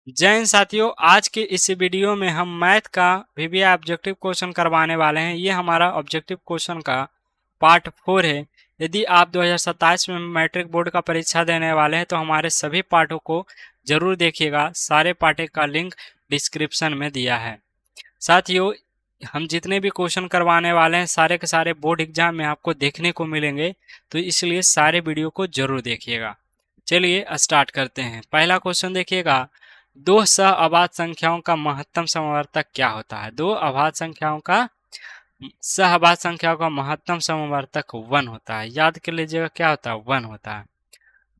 जय हिंद साथियों, आज के इस वीडियो में हम मैथ का वीवीआई ऑब्जेक्टिव क्वेश्चन करवाने वाले हैं। ये हमारा ऑब्जेक्टिव क्वेश्चन का पार्ट 4 है। यदि आप 2027 में मैट्रिक बोर्ड का परीक्षा देने वाले हैं तो हमारे सभी पार्टों को जरूर देखिएगा। सारे पार्ट का लिंक डिस्क्रिप्शन में दिया है। साथियों, हम जितने भी क्वेश्चन करवाने वाले हैं सारे के सारे बोर्ड एग्जाम में आपको देखने को मिलेंगे, तो इसलिए सारे वीडियो को जरूर देखिएगा। चलिए स्टार्ट करते हैं। पहला क्वेश्चन देखिएगा, दो सह अभाज्य संख्याओं का महत्तम समवर्तक क्या होता है? दो अभाज्य संख्याओं का सह अभाज्य संख्याओं का महत्तम समवर्तक 1 होता है। याद कर लीजिएगा, क्या होता है? 1 होता है।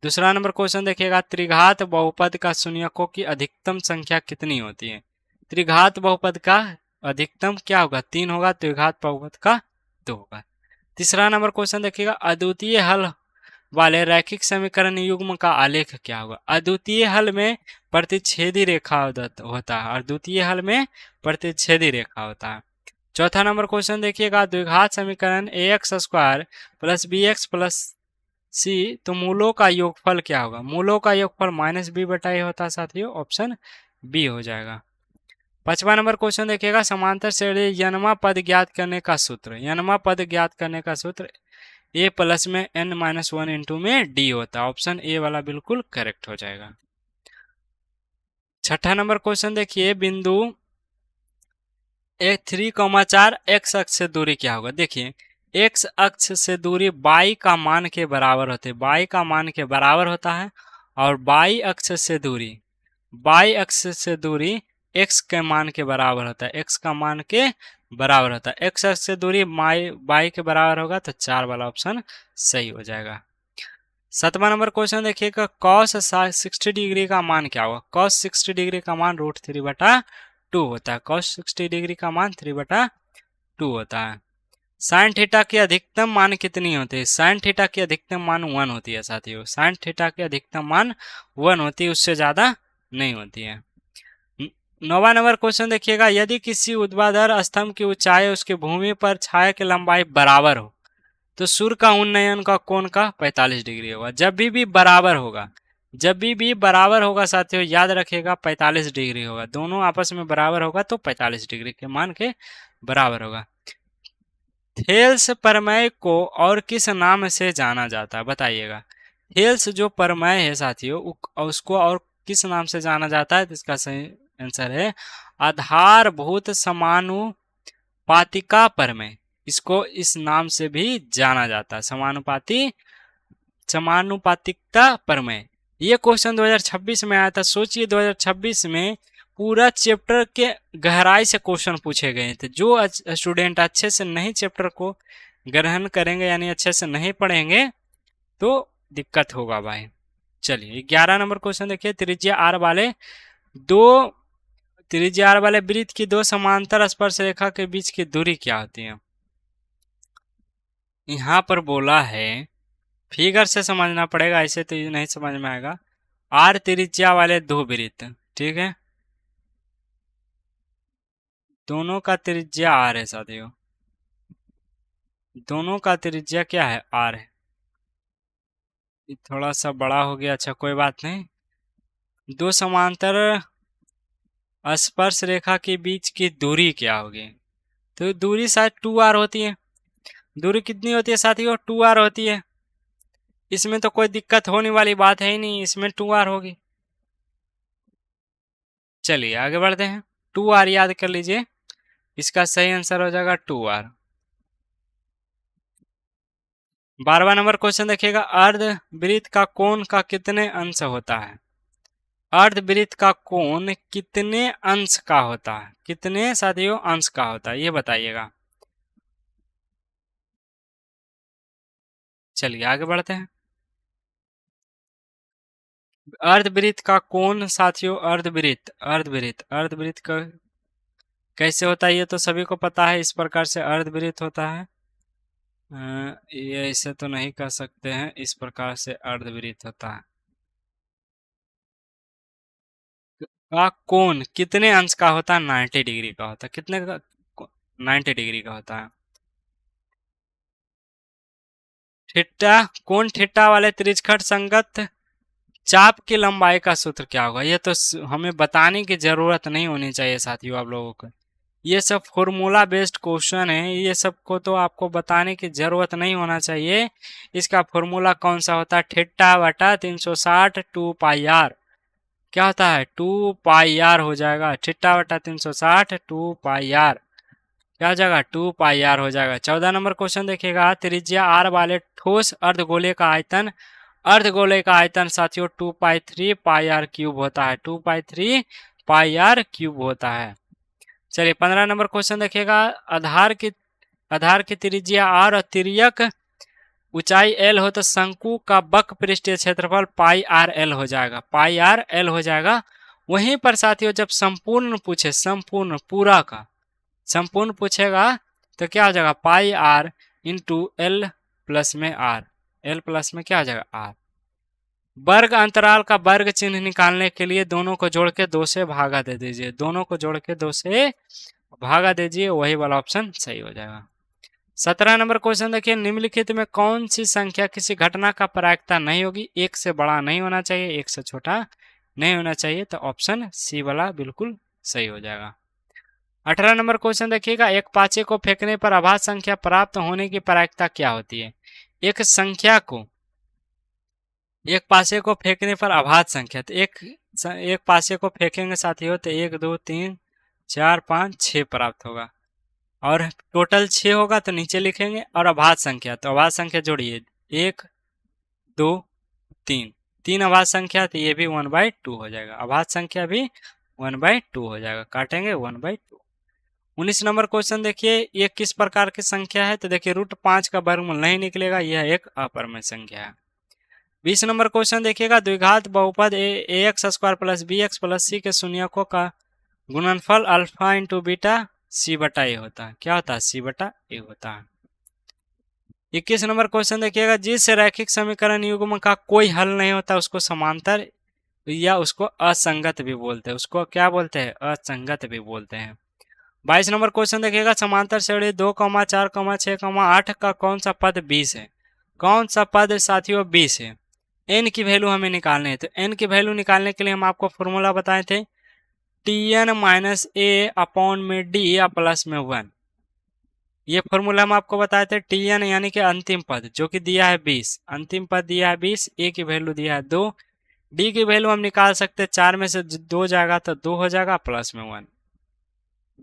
दूसरा नंबर क्वेश्चन देखिएगा, त्रिघात बहुपद का शून्यकों की अधिकतम संख्या कितनी होती है? त्रिघात बहुपद का अधिकतम क्या होगा? 3 होगा। त्रिघात बहुपद का 2 होगा। तीसरा नंबर क्वेश्चन देखिएगा, अद्वितीय हल वाले रैखिक समीकरण युग्म का आलेख क्या होगा? अद्वितीय हल में प्रतिच्छेदी रेखा होता है और द्वितीय हल में प्रतिच्छेदी रेखा होता है। चौथा नंबर क्वेश्चन देखिएगा, द्विघात समीकरण ax square plus B X plus C, तो मूलों का योगफल क्या होगा? मूलों का योगफल माइनस बी बटा ए होता है साथियों, ऑप्शन बी हो जाएगा। पांचवा नंबर क्वेश्चन देखिएगा, समांतर श्रेणी यनमा पद ज्ञात करने का सूत्र। यनमा पद ज्ञात करने का सूत्र ए प्लस में n माइनस 1 इंटू में डी होता है, ऑप्शन ए वाला बिल्कुल करेक्ट हो जाएगा। छठा नंबर क्वेश्चन देखिए, बिंदु 3,4 एक्स अक्ष से दूरी क्या होगा? देखिए, एक्स अक्ष से दूरी बाई का मान के बराबर होते, बाई का मान के बराबर होता है। और बाई अक्ष से दूरी, बाई अक्ष से दूरी एक्स के मान के बराबर होता है, एक्स का मान के बराबर होता है। एक्स अक्ष से दूरी बाई के बराबर होगा, तो 4 वाला ऑप्शन सही हो जाएगा। सातवां नंबर क्वेश्चन देखिएगा, कॉस 60 डिग्री का मान क्या होगा? कॉस 60 डिग्री का मान √3/2 होता है। कॉस 60 डिग्री का मान 3/2 होता है। साइन थीटा की अधिकतम मान कितनी होती है? साइन थीटा की अधिकतम मान 1 होती है साथियों। साइन थीटा की अधिकतम मान 1 होती है, उससे ज्यादा नहीं होती है। नौवां नंबर क्वेश्चन देखिएगा, यदि किसी ऊर्ध्वाधर स्तंभ की ऊंचाई उसकी भूमि पर छाया की लंबाई बराबर हो तो सूर्य का उन्नयन का कोण का 45 डिग्री होगा। जब भी बराबर होगा, जब भी बराबर होगा साथियों, याद रखिएगा 45 डिग्री होगा। दोनों आपस में बराबर होगा तो 45 डिग्री के मान के बराबर होगा। थेल्स प्रमेय को और किस नाम से जाना जाता है? बताइएगा। थेल्स जो प्रमेय है साथियों, उसको और किस नाम से जाना जाता है? तो इसका सही आंसर है आधारभूत समानुपातिका प्रमेय। इसको इस नाम से भी जाना जाता है, समानुपातिकता प्रमेय। ये क्वेश्चन 2026 में आया था। सोचिए, 2026 में पूरा चैप्टर के गहराई से क्वेश्चन पूछे गए थे। जो स्टूडेंट अच्छे से नहीं चैप्टर को ग्रहण करेंगे, यानी अच्छे से नहीं पढ़ेंगे, तो दिक्कत होगा भाई। चलिए 11 नंबर क्वेश्चन देखिए, दो त्रिज्या आर वाले वृत्त की दो समांतर स्पर्श रेखा के बीच की दूरी क्या होती है? यहाँ पर बोला है, फिगर से समझना पड़ेगा, ऐसे तो ये नहीं समझ में आएगा। आर त्रिज्या वाले दो वृत्त, ठीक है, दोनों का त्रिज्या आर है साथियों, दोनों का त्रिज्या क्या है? आर है। ये थोड़ा सा बड़ा हो गया, अच्छा कोई बात नहीं। दो समांतर स्पर्श रेखा के बीच की दूरी क्या होगी? तो दूरी शायद 2r होती है। दूरी कितनी होती है साथियों? 2r होती है। इसमें तो कोई दिक्कत होने वाली बात है ही नहीं, इसमें 2r होगी। चलिए आगे बढ़ते हैं। 2r याद कर लीजिए, इसका सही आंसर हो जाएगा 2r। 12वां नंबर क्वेश्चन देखिएगा, अर्धवृत्त का कोण का कितने अंश होता है? अर्धवृत्त का कोण कितने अंश का होता है? कितने साथियों अंश का होता है, ये बताइएगा। चलिए आगे बढ़ते हैं। अर्धवृत्त का कोण साथियों, अर्धवृत्त का कैसे होता है ये तो सभी को पता है। इस प्रकार से अर्धवृत्त होता है। ये ऐसे तो नहीं कर सकते हैं, इस प्रकार से अर्धवृत्त होता है। का कोण कितने अंश का होता है? 90 डिग्री का होता है। कितने का? 90 डिग्री का होता है। थीटा, कोण थीटा वाले त्रिज्यखंड संगत चाप की लंबाई का सूत्र क्या होगा? ये तो हमें बताने की जरूरत नहीं होनी चाहिए साथियों आप लोगों को। ये सब फॉर्मूला बेस्ड क्वेश्चन है, ये सब को तो आपको बताने की जरूरत नहीं होना चाहिए। इसका फॉर्मूला कौन सा होता है? थीटा बटा 360 2 पाई आर। क्या होता है? 2 पाई आर हो जाएगा। थीटा बटा 360 2 पाई आर क्या हो जाएगा? 2 पाई आर हो जाएगा। 14 नंबर क्वेश्चन देखिएगा, त्रिज्या आर वाले ठोस अर्धगोले का आयतन, अर्धगोले का आयतन साथियों 2 पाई 3 पाई आर क्यूब होता है। 2 पाई 3 पाई आर क्यूब होता है। चलिए 15 नंबर क्वेश्चन देखिएगा, आधार की त्रिज्या आर और तिर्यक ऊंचाई एल हो तो शंकु का वक्र पृष्ठीय क्षेत्रफल पाई आर एल हो जाएगा। पाई आर एल हो जाएगा। वहीं पर साथियों जब संपूर्ण पूछे, संपूर्ण पूरा का संपूर्ण पूछेगा तो क्या हो जाएगा? पाई आर इंटू एल प्लस में आर, एल प्लस में क्या हो जाएगा? आर। वर्ग अंतराल का वर्ग चिन्ह निकालने के लिए दोनों को जोड़ के 2 से भागा दे दीजिए। दोनों को जोड़ के 2 से भागा दीजिए, वही वाला ऑप्शन सही हो जाएगा। 17 नंबर क्वेश्चन देखिए, निम्नलिखित में कौन सी संख्या किसी घटना का प्रायिकता नहीं होगी? 1 से बड़ा नहीं होना चाहिए, 1 से छोटा नहीं होना चाहिए, तो ऑप्शन सी वाला बिल्कुल सही हो जाएगा। 18 नंबर क्वेश्चन देखिएगा, एक पाचे को फेंकने पर अभाज्य संख्या प्राप्त होने की प्रायिकता क्या होती है? एक संख्या को, एक पासे को फेंकने पर अभाज्य संख्या, तो एक पासे को फेंकेंगे साथियों तो 1 2 3 4 5 6 प्राप्त होगा, और टोटल 6 होगा तो नीचे लिखेंगे, और अभाज्य संख्या तो अभाज्य संख्या जोड़िए 1 2 3, 3 अभाज्य संख्या तो ये भी 1/2 हो जाएगा। अभाज्य संख्या भी 1/2 हो जाएगा, काटेंगे 1/2। 19 नंबर क्वेश्चन देखिए, ये किस प्रकार की संख्या है? तो देखिए √5 का वर्गमूल नहीं निकलेगा, यह एक अपरिमेय संख्या है। 20 नंबर क्वेश्चन देखिएगा, द्विघात बहुपद ax² plus bx plus c के शून्यकों का गुणनफल अल्फा इंटू बीटा c बटा ए होता है। क्या होता है? c बटा ए होता है। 21 नंबर क्वेश्चन देखिएगा, जिस रैखिक समीकरण युग्म का कोई हल नहीं होता उसको समांतर या उसको असंगत भी बोलते हैं। उसको क्या बोलते हैं? असंगत भी बोलते हैं। 22 नंबर क्वेश्चन देखिएगा, समांतर श्रेणी 2, 4, 6, 8 का कौन सा पद 20 है? कौन सा पद साथियों 20 है? एन की वैल्यू हमें निकालनी है, तो एन की वैल्यू निकालने के लिए हम आपको फॉर्मूला बताए थे, tn माइनस ए अपॉन में डी या प्लस में 1। ये फॉर्मूला हम आपको बताए थे। tn यानी कि अंतिम पद जो कि दिया है 20, अंतिम पद दिया है 20, ए की वैल्यू दिया है 2, डी की वैल्यू हम निकाल सकते हैं, 4 में से 2 जाएगा तो 2 हो जाएगा प्लस में 1,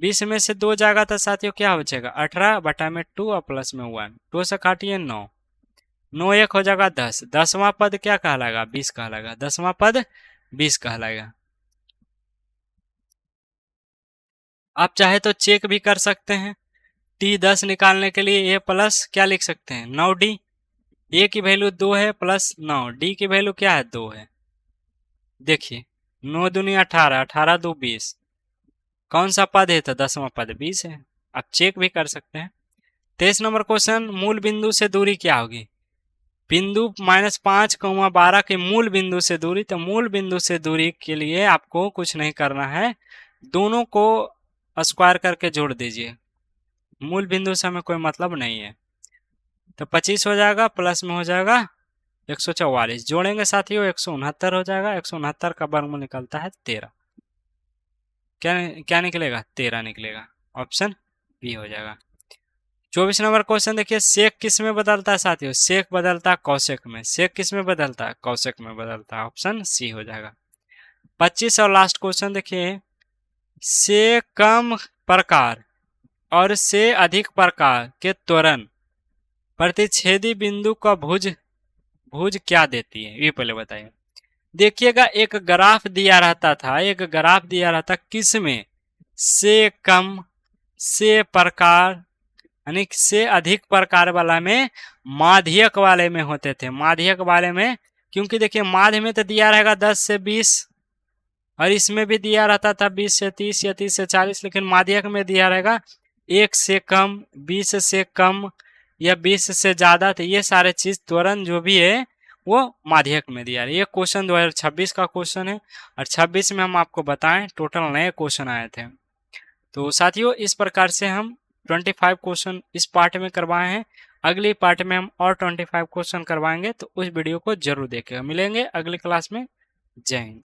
20 में से 2 जाएगा तो साथियों क्या हो जाएगा? 18 बटा में 2 और प्लस में 1, 2 से काटिए 9, 9 1 हो जाएगा 10, 10वां पद क्या कहलाएगा? 20 कहलाएगा, 10वां पद 20 कहलाएगा। आप चाहे तो चेक भी कर सकते हैं, t10 निकालने के लिए a प्लस क्या लिख सकते हैं? 9d, a की वैल्यू 2 है प्लस 9, d की वैल्यू क्या है? 2 है। देखिए 9 दूनी 18, 18 2 20, कौन सा पद है? तो 10वां पद 20 है। आप चेक भी कर सकते हैं। 23 नंबर क्वेश्चन, मूल बिंदु से दूरी क्या होगी? बिंदु -5, 12 के मूल बिंदु से दूरी, तो मूल बिंदु से दूरी के लिए आपको कुछ नहीं करना है, दोनों को स्क्वायर करके जोड़ दीजिए। मूल बिंदु से हमें कोई मतलब नहीं है, तो 25 हो जाएगा, प्लस में हो जाएगा 144, जोड़ेंगे साथियों 169 हो जाएगा। 169 का वर्गमूल निकलता है 13। क्या निकलेगा? 13 निकलेगा, ऑप्शन बी हो जाएगा। 24 नंबर क्वेश्चन देखिए, सेक किस में बदलता है साथियों? सेक बदलता है कौशिक में। सेक किस में बदलता है? कौशिक में बदलता है, ऑप्शन सी हो जाएगा। 25 और लास्ट क्वेश्चन देखिए, से कम प्रकार और से अधिक प्रकार के त्वरण प्रतिच्छेदी बिंदु का भुज क्या देती है? ये पहले बताइए। देखिएगा एक ग्राफ दिया रहता था, एक ग्राफ दिया रहता किसमें? से कम, से प्रकार यानी से अधिक प्रकार वाला में, माध्यक वाले में होते थे। माध्यक वाले में, क्योंकि देखिए माध्य में तो दिया रहेगा 10 से 20, और इसमें भी दिया रहता था 20 से 30 या 30 से 40, लेकिन माध्यक में दिया रहेगा 1 से कम, 20 से कम या 20 से ज्यादा। तो ये सारे चीज त्वरण जो भी है वो माध्यक में दिया है। ये क्वेश्चन 2026 का क्वेश्चन है, और 26 में हम आपको बताएं टोटल नए क्वेश्चन आए थे। तो साथियों इस प्रकार से हम 25 क्वेश्चन इस पार्ट में करवाए हैं। अगली पार्ट में हम और 25 क्वेश्चन करवाएंगे, तो उस वीडियो को जरूर देखेगा। मिलेंगे अगली क्लास में। जय हिंद।